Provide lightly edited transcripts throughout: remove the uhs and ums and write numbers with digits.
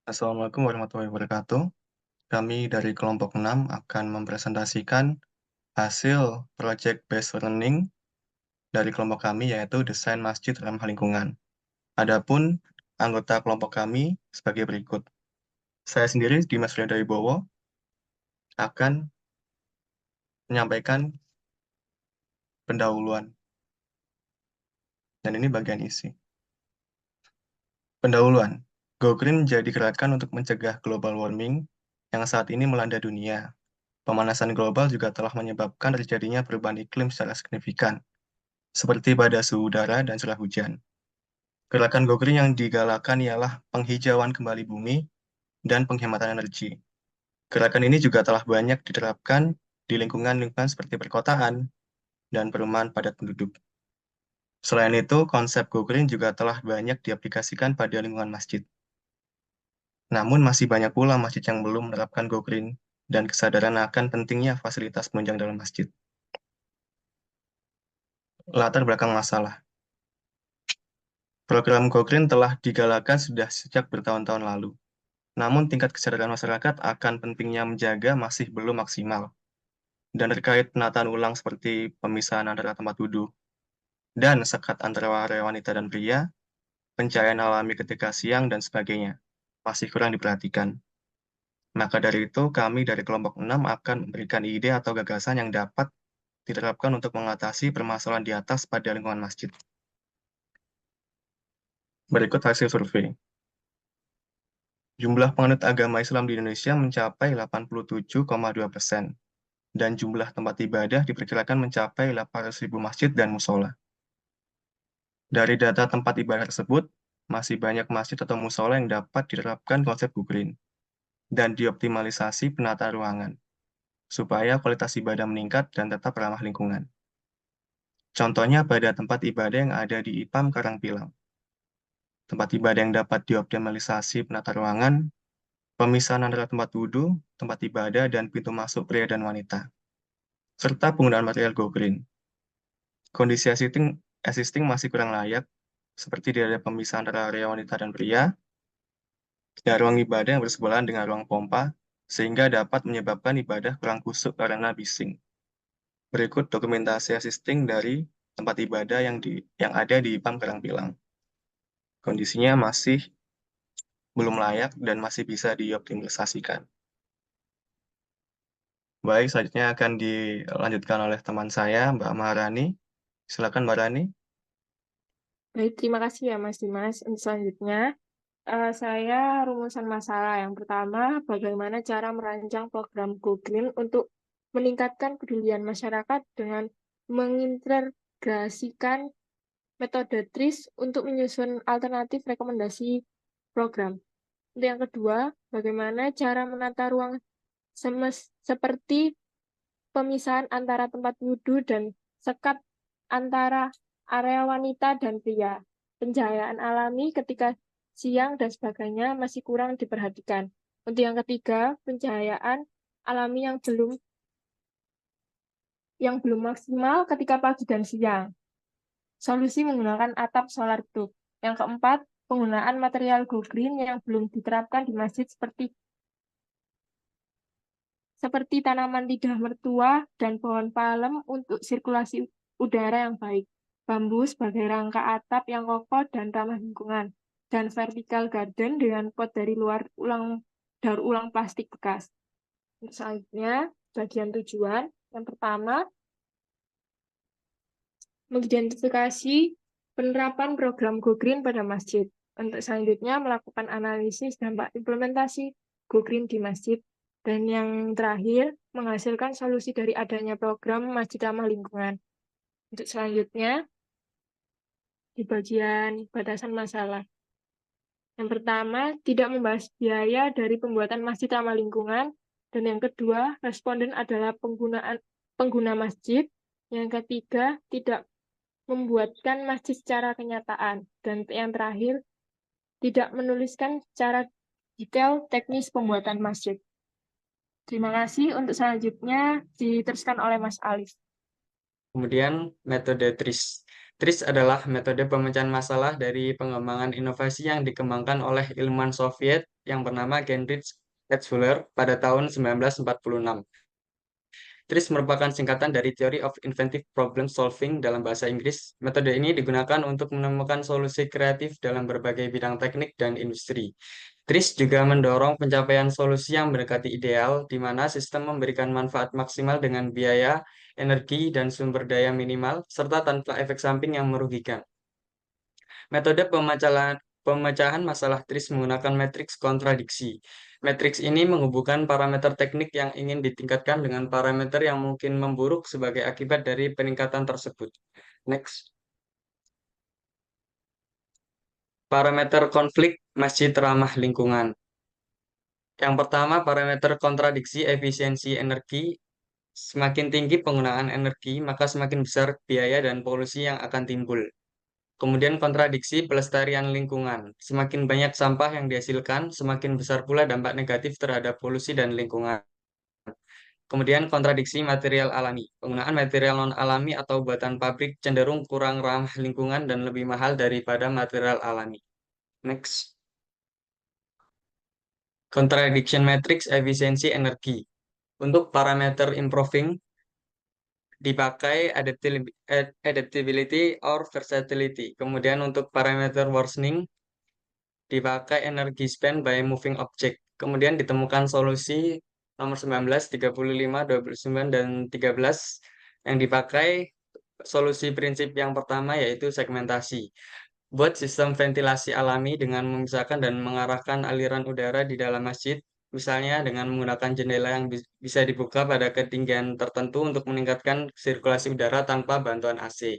Assalamualaikum warahmatullahi wabarakatuh. Kami dari kelompok 6 akan mempresentasikan hasil project based learning dari kelompok kami, yaitu desain masjid ramah lingkungan. Adapun anggota kelompok kami sebagai berikut. Saya sendiri, Dimas Wibowo, akan menyampaikan pendahuluan, dan ini bagian isi. Pendahuluan. Go Green menjadi gerakan untuk mencegah global warming yang saat ini melanda dunia. Pemanasan global juga telah menyebabkan terjadinya perubahan iklim secara signifikan, seperti pada suhu udara dan curah hujan. Gerakan Go Green yang digalakan ialah penghijauan kembali bumi dan penghematan energi. Gerakan ini juga telah banyak diterapkan di lingkungan-lingkungan seperti perkotaan dan perumahan padat penduduk. Selain itu, konsep Go Green juga telah banyak diaplikasikan pada lingkungan masjid. Namun masih banyak pula masjid yang belum menerapkan Go Green dan kesadaran akan pentingnya fasilitas penunjang dalam masjid. Latar belakang masalah. Program Go Green telah digalakan sudah sejak bertahun-tahun lalu. Namun tingkat kesadaran masyarakat akan pentingnya menjaga masih belum maksimal. Dan terkait penataan ulang seperti pemisahan antara tempat duduk dan sekat antara area wanita dan pria, pencahayaan alami ketika siang dan sebagainya, masih kurang diperhatikan. Maka dari itu, kami dari kelompok 6 akan memberikan ide atau gagasan yang dapat diterapkan untuk mengatasi permasalahan di atas pada lingkungan masjid. Berikut hasil survei. Jumlah penganut agama Islam di Indonesia mencapai 87,2%, dan jumlah tempat ibadah diperkirakan mencapai 800.000 masjid dan musola. Dari data tempat ibadah tersebut, masih banyak masjid atau musola yang dapat diterapkan konsep Go Green dan dioptimalisasi penata ruangan, supaya kualitas ibadah meningkat dan tetap ramah lingkungan. Contohnya pada tempat ibadah yang ada di IPAM Karangpilang. Tempat ibadah yang dapat dioptimalisasi penata ruangan, pemisahan antara tempat wudhu, tempat ibadah, dan pintu masuk pria dan wanita, serta penggunaan material Go Green. Kondisi existing masih kurang layak, seperti tidak ada pemisahan antara area wanita dan pria, dan ruang ibadah yang bersebelahan dengan ruang pompa, sehingga dapat menyebabkan ibadah kurang kusuk karena bising. Berikut dokumentasi existing dari tempat ibadah yang ada di IPAM Karangpilang. Kondisinya masih belum layak dan masih bisa dioptimalisasikan. Baik, selanjutnya akan dilanjutkan oleh teman saya, Mbak Maharani. Silakan, Mbak Rani. Baik, terima kasih ya Mas Dimas. Untuk selanjutnya, saya rumusan masalah. Yang pertama, bagaimana cara merancang program Go Green untuk meningkatkan kepedulian masyarakat dengan mengintegrasikan metode TRIS untuk menyusun alternatif rekomendasi program. Untuk yang kedua, bagaimana cara menata ruang seperti pemisahan antara tempat wudhu dan sekat antara area wanita dan pria. Pencahayaan alami ketika siang dan sebagainya masih kurang diperhatikan. Untuk yang ketiga, pencahayaan alami yang belum maksimal ketika pagi dan siang. Solusi menggunakan atap solar tube. Yang keempat, penggunaan material go green yang belum diterapkan di masjid seperti tanaman lidah mertua dan pohon palem untuk sirkulasi udara yang baik, bambu sebagai rangka atap yang kokoh dan ramah lingkungan, dan vertical garden dengan pot dari daur ulang plastik bekas. Selanjutnya, bagian tujuan. Yang pertama, mengidentifikasi penerapan program Go Green pada masjid. Untuk selanjutnya, melakukan analisis dampak implementasi Go Green di masjid. Dan yang terakhir, menghasilkan solusi dari adanya program Masjid Ramah Lingkungan. Untuk selanjutnya, di bagian batasan masalah. Yang pertama, tidak membahas biaya dari pembuatan masjid ramah lingkungan. Dan yang kedua, responden adalah pengguna masjid. Yang ketiga, tidak membuatkan masjid secara kenyataan. Dan yang terakhir, tidak menuliskan secara detail teknis pembuatan masjid. Terima kasih. Untuk selanjutnya diteruskan oleh Mas Alif. Kemudian metode TRIS. TRIS adalah metode pemecahan masalah dari pengembangan inovasi yang dikembangkan oleh ilmuwan Soviet yang bernama Heinrich Hertzschuler pada tahun 1946. TRIS merupakan singkatan dari Theory of Inventive Problem Solving dalam bahasa Inggris. Metode ini digunakan untuk menemukan solusi kreatif dalam berbagai bidang teknik dan industri. TRIS juga mendorong pencapaian solusi yang mendekati ideal, di mana sistem memberikan manfaat maksimal dengan biaya, energi, dan sumber daya minimal, serta tanpa efek samping yang merugikan. Metode pemecahan masalah TRIS menggunakan matriks kontradiksi. Matriks ini menghubungkan parameter teknik yang ingin ditingkatkan dengan parameter yang mungkin memburuk sebagai akibat dari peningkatan tersebut. Next. Parameter konflik masjid ramah lingkungan. Yang pertama, parameter kontradiksi efisiensi energi. Semakin tinggi penggunaan energi, maka semakin besar biaya dan polusi yang akan timbul. Kemudian kontradiksi pelestarian lingkungan. Semakin banyak sampah yang dihasilkan, semakin besar pula dampak negatif terhadap polusi dan lingkungan. Kemudian kontradiksi material alami. Penggunaan material non-alami atau buatan pabrik cenderung kurang ramah lingkungan dan lebih mahal daripada material alami. Next. Contradiction matrix efisiensi energi. Untuk parameter improving dipakai adaptability or versatility. Kemudian untuk parameter worsening dipakai energi spent by moving object. Kemudian ditemukan solusi nomor 19, 35, 29, dan 13 yang dipakai solusi prinsip yang pertama yaitu segmentasi. Buat sistem ventilasi alami dengan memisahkan dan mengarahkan aliran udara di dalam masjid, misalnya dengan menggunakan jendela yang bisa dibuka pada ketinggian tertentu untuk meningkatkan sirkulasi udara tanpa bantuan AC.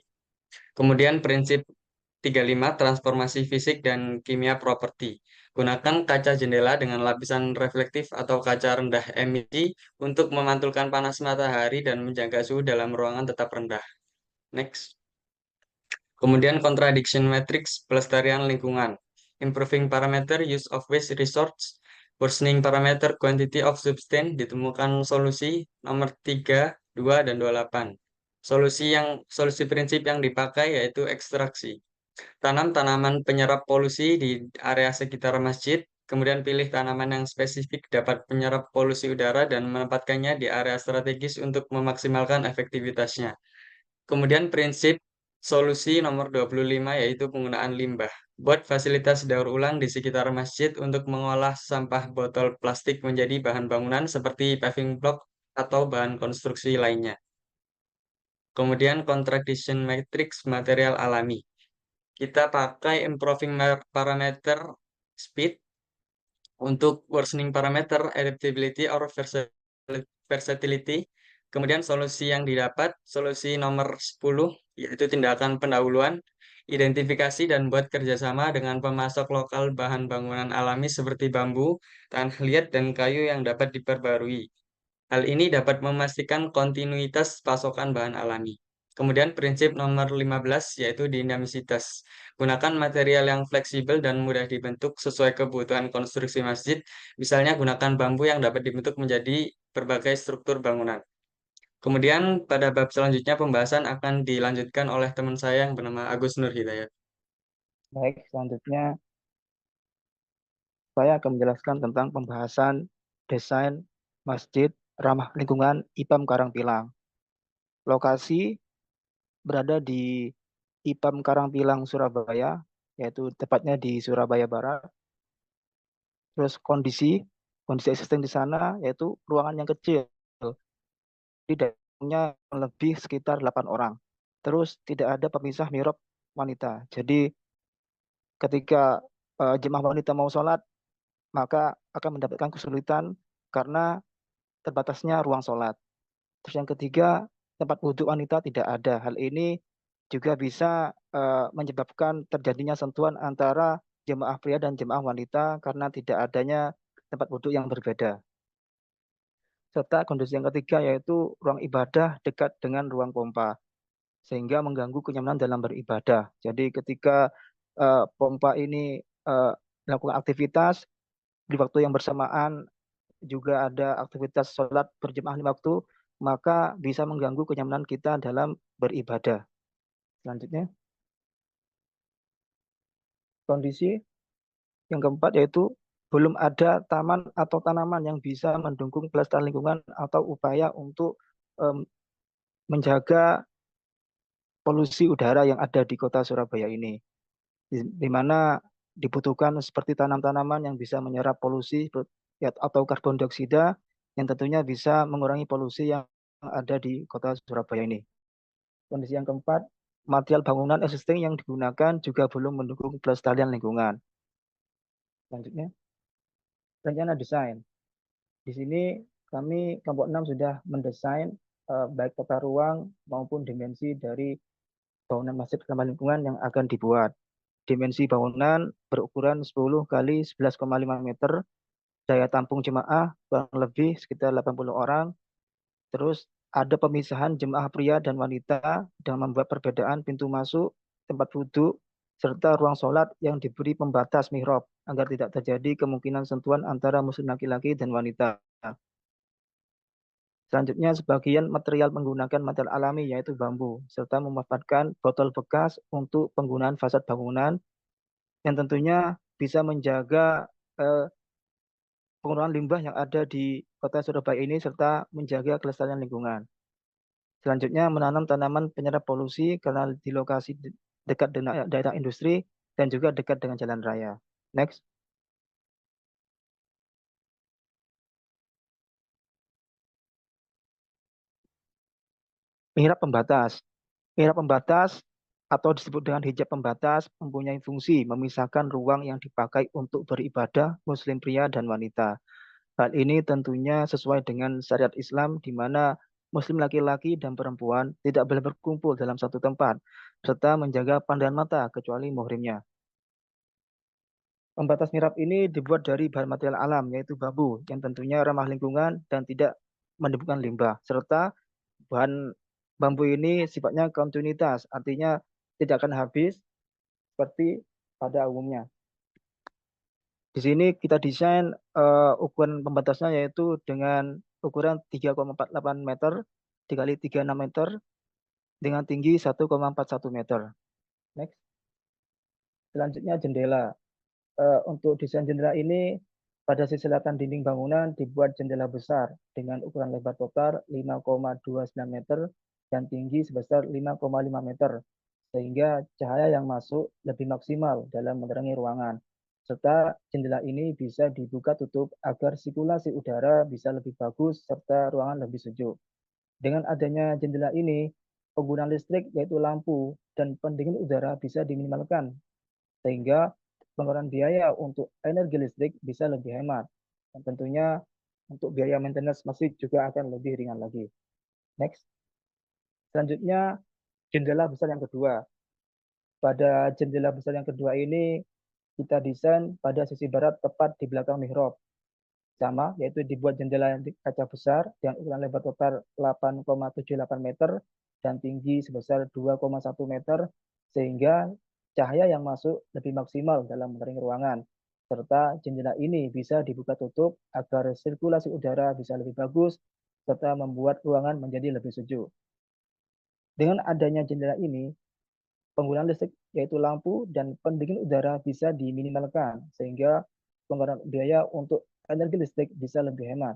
Kemudian prinsip 35 transformasi fisik dan kimia properti. Gunakan kaca jendela dengan lapisan reflektif atau kaca rendah emisi untuk memantulkan panas matahari dan menjaga suhu dalam ruangan tetap rendah. Next. Kemudian contradiction matrix pelestarian lingkungan. Improving parameter use of waste resource. Worsening parameter quantity of substance ditemukan solusi nomor 3, 2, dan 28. Solusi prinsip yang dipakai yaitu ekstraksi. Tanam tanaman penyerap polusi di area sekitar masjid, kemudian pilih tanaman yang spesifik dapat penyerap polusi udara dan menempatkannya di area strategis untuk memaksimalkan efektivitasnya. Kemudian prinsip solusi nomor 25 yaitu penggunaan limbah. Buat fasilitas daur ulang di sekitar masjid untuk mengolah sampah botol plastik menjadi bahan bangunan seperti paving block atau bahan konstruksi lainnya. Kemudian contradiction matrix material alami. Kita pakai improving parameter speed untuk worsening parameter adaptability or versatility. Kemudian solusi yang didapat, solusi nomor 10, yaitu tindakan pendahuluan, identifikasi dan buat kerjasama dengan pemasok lokal bahan bangunan alami seperti bambu, tanah liat, dan kayu yang dapat diperbarui. Hal ini dapat memastikan kontinuitas pasokan bahan alami. Kemudian prinsip nomor 15 yaitu dinamisitas. Gunakan material yang fleksibel dan mudah dibentuk sesuai kebutuhan konstruksi masjid. Misalnya gunakan bambu yang dapat dibentuk menjadi berbagai struktur bangunan. Kemudian pada bab selanjutnya pembahasan akan dilanjutkan oleh teman saya yang bernama Agus Nur Hidayat. Baik, selanjutnya saya akan menjelaskan tentang pembahasan desain masjid ramah lingkungan IPAM Karangpilang. Lokasi berada di IPAM Karangpilang, Surabaya, yaitu tepatnya di Surabaya Barat. Terus kondisi existing di sana yaitu ruangan yang kecil, di dalamnya lebih sekitar 8 orang. Terus tidak ada pemisah mihrab wanita. Jadi ketika jemaah wanita mau sholat, maka akan mendapatkan kesulitan karena terbatasnya ruang sholat. Terus yang ketiga, tempat wudhu wanita tidak ada. Hal ini juga bisa menyebabkan terjadinya sentuhan antara jemaah pria dan jemaah wanita karena tidak adanya tempat wudhu yang berbeda. Serta kondisi yang ketiga yaitu ruang ibadah dekat dengan ruang pompa, sehingga mengganggu kenyamanan dalam beribadah. Jadi ketika pompa ini melakukan aktivitas di waktu yang bersamaan, juga ada aktivitas sholat berjemaah 5 waktu, maka bisa mengganggu kenyamanan kita dalam beribadah. Selanjutnya. Kondisi yang keempat yaitu belum ada taman atau tanaman yang bisa mendukung pelestarian lingkungan atau upaya untuk menjaga polusi udara yang ada di kota Surabaya ini, di mana dibutuhkan seperti tanam-tanaman yang bisa menyerap polusi atau karbon dioksida yang tentunya bisa mengurangi polusi yang ada di kota Surabaya ini. Kondisi yang keempat, material bangunan existing yang digunakan juga belum mendukung pelestarian lingkungan. Selanjutnya, rencana desain. Di sini kami kelompok 6 sudah mendesain baik tata ruang maupun dimensi dari bangunan masjid ramah lingkungan yang akan dibuat. Dimensi bangunan berukuran 10 kali 11,5 meter, daya tampung jemaah kurang lebih sekitar 80 orang. Terus ada pemisahan jemaah pria dan wanita dengan membuat perbedaan pintu masuk, tempat duduk, serta ruang sholat yang diberi pembatas mihrab agar tidak terjadi kemungkinan sentuhan antara muslim laki-laki dan wanita. Selanjutnya, sebagian material menggunakan material alami yaitu bambu, serta memanfaatkan botol bekas untuk penggunaan fasad bangunan yang tentunya bisa menjaga pengurangan limbah yang ada di kota Surabaya ini serta menjaga kelestarian lingkungan. Selanjutnya, menanam tanaman penyerap polusi karena di lokasi dekat dengan daerah industri dan juga dekat dengan jalan raya. Next. Mihrab pembatas. Mihrab pembatas atau disebut dengan hijab pembatas mempunyai fungsi memisahkan ruang yang dipakai untuk beribadah muslim pria dan wanita. Hal ini tentunya sesuai dengan syariat Islam di mana muslim laki-laki dan perempuan tidak boleh berkumpul dalam satu tempat serta menjaga pandangan mata kecuali muhrimnya. Pembatas mihrab ini dibuat dari bahan material alam yaitu bambu yang tentunya ramah lingkungan dan tidak menimbulkan limbah serta bahan bambu ini sifatnya kontinuitas, artinya tidak akan habis seperti pada umumnya. Di sini kita desain ukuran pembatasnya yaitu dengan ukuran 3,48 meter dikali 36 meter dengan tinggi 1,41 meter. Next. Selanjutnya jendela. Untuk desain jendela ini pada sisi selatan dinding bangunan dibuat jendela besar dengan ukuran lebar total 5,29 meter dan tinggi sebesar 5,5 meter sehingga cahaya yang masuk lebih maksimal dalam menerangi ruangan. Serta jendela ini bisa dibuka tutup agar sirkulasi udara bisa lebih bagus serta ruangan lebih sejuk. Dengan adanya jendela ini, penggunaan listrik yaitu lampu dan pendingin udara bisa diminimalkan sehingga pengeluaran biaya untuk energi listrik bisa lebih hemat. Dan tentunya untuk biaya maintenance masih juga akan lebih ringan lagi. Next. Selanjutnya, jendela besar yang kedua. Pada jendela besar yang kedua ini, kita desain pada sisi barat tepat di belakang mihrab. Sama, yaitu dibuat jendela kaca besar dengan ukuran lebar total 8,78 meter dan tinggi sebesar 2,1 meter, sehingga cahaya yang masuk lebih maksimal dalam menerangi ruangan. Serta jendela ini bisa dibuka tutup agar sirkulasi udara bisa lebih bagus, serta membuat ruangan menjadi lebih sejuk. Dengan adanya jendela ini, penggunaan listrik yaitu lampu dan pendingin udara bisa diminimalkan, sehingga pengeluaran biaya untuk energi listrik bisa lebih hemat.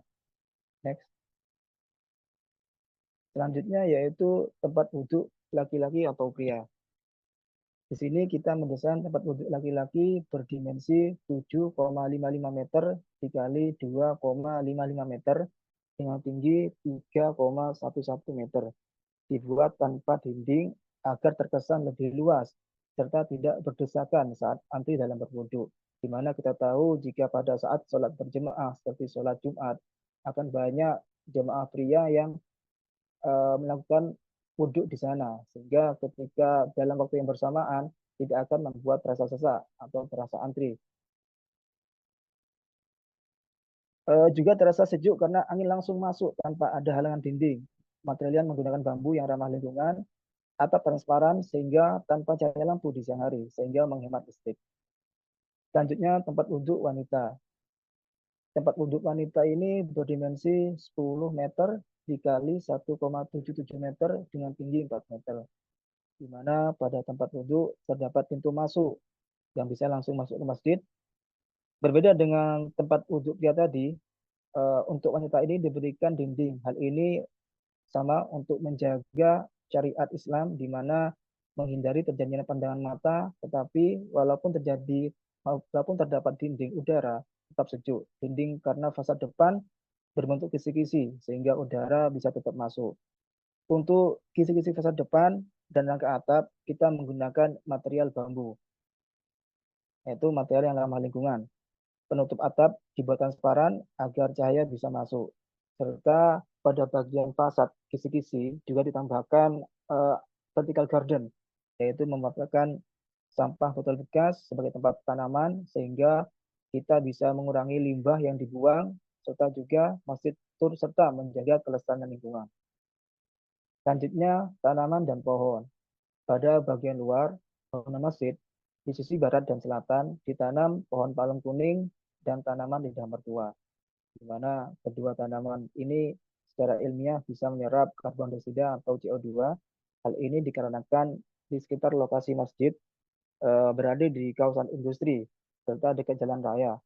Next. Selanjutnya yaitu tempat duduk laki-laki atau pria. Di sini kita mendesain tempat duduk laki-laki berdimensi 7,55 meter dikali 2,55 meter dengan tinggi 3,11 meter. Dibuat tanpa dinding agar terkesan lebih luas serta tidak berdesakan saat antri dalam berwudhu. Di mana kita tahu jika pada saat sholat berjemaah seperti sholat Jumat akan banyak jemaah pria yang melakukan wudhu di sana sehingga ketika dalam waktu yang bersamaan tidak akan membuat rasa sesak atau terasa antri. Juga terasa sejuk karena angin langsung masuk tanpa ada halangan dinding. Material menggunakan bambu yang ramah lingkungan, atap transparan sehingga tanpa cahaya lampu di siang hari sehingga menghemat listrik. Selanjutnya tempat wudhu wanita. Tempat wudhu wanita ini berdimensi 10 meter dikali 1,77 meter dengan tinggi 4 meter. Di mana pada tempat wudhu terdapat pintu masuk yang bisa langsung masuk ke masjid. Berbeda dengan tempat wudhu pria tadi, untuk wanita ini diberikan dinding. Hal ini sama untuk menjaga syariat Islam di mana menghindari terjadinya pandangan mata, tetapi walaupun terdapat dinding udara tetap sejuk. Dinding karena fasad depan berbentuk kisi-kisi sehingga udara bisa tetap masuk. Untuk kisi-kisi fasad depan dan rangka atap kita menggunakan material bambu, yaitu material yang ramah lingkungan. Penutup atap dibuat transparan agar cahaya bisa masuk. Serta pada bagian fasad kisi-kisi juga ditambahkan vertical garden, yaitu memanfaatkan sampah botol bekas sebagai tempat tanaman sehingga kita bisa mengurangi limbah yang dibuang serta juga masjid turut serta menjaga kelestarian lingkungan. Selanjutnya, tanaman dan pohon. Pada bagian luar bangunan masjid, di sisi barat dan selatan ditanam pohon palem kuning dan tanaman lidah mertua, di mana kedua tanaman ini secara ilmiah bisa menyerap karbon dioksida atau CO2. Hal ini dikarenakan di sekitar lokasi masjid berada di kawasan industri serta dekat jalan raya,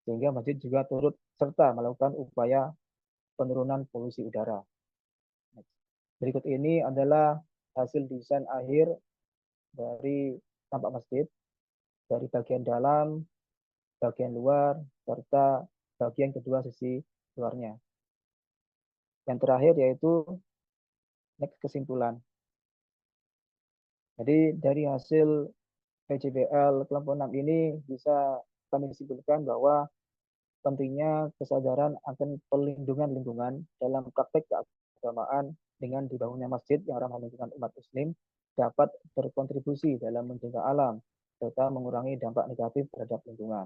sehingga masjid juga turut serta melakukan upaya penurunan polusi udara. Berikut ini adalah hasil desain akhir dari tampak masjid, dari bagian dalam, bagian luar, serta bagian kedua sisi luarnya. Yang terakhir yaitu next kesimpulan. Jadi dari hasil PJBL kelompok 6 ini bisa kami simpulkan bahwa pentingnya kesadaran akan perlindungan lingkungan dalam praktek keagamaan dengan dibangunnya masjid yang ramah lingkungan umat muslim dapat berkontribusi dalam menjaga alam serta mengurangi dampak negatif terhadap lingkungan.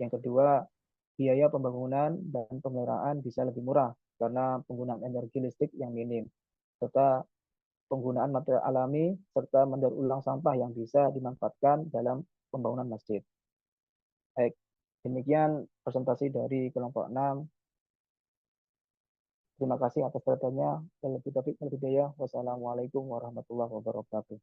Yang kedua, biaya pembangunan dan pemeliharaan bisa lebih murah karena penggunaan energi listrik yang minim, serta penggunaan material alami, serta mendaur ulang sampah yang bisa dimanfaatkan dalam pembangunan masjid. Baik, demikian presentasi dari kelompok 6. Terima kasih atas perhatiannya. Wassalamualaikum warahmatullahi wabarakatuh.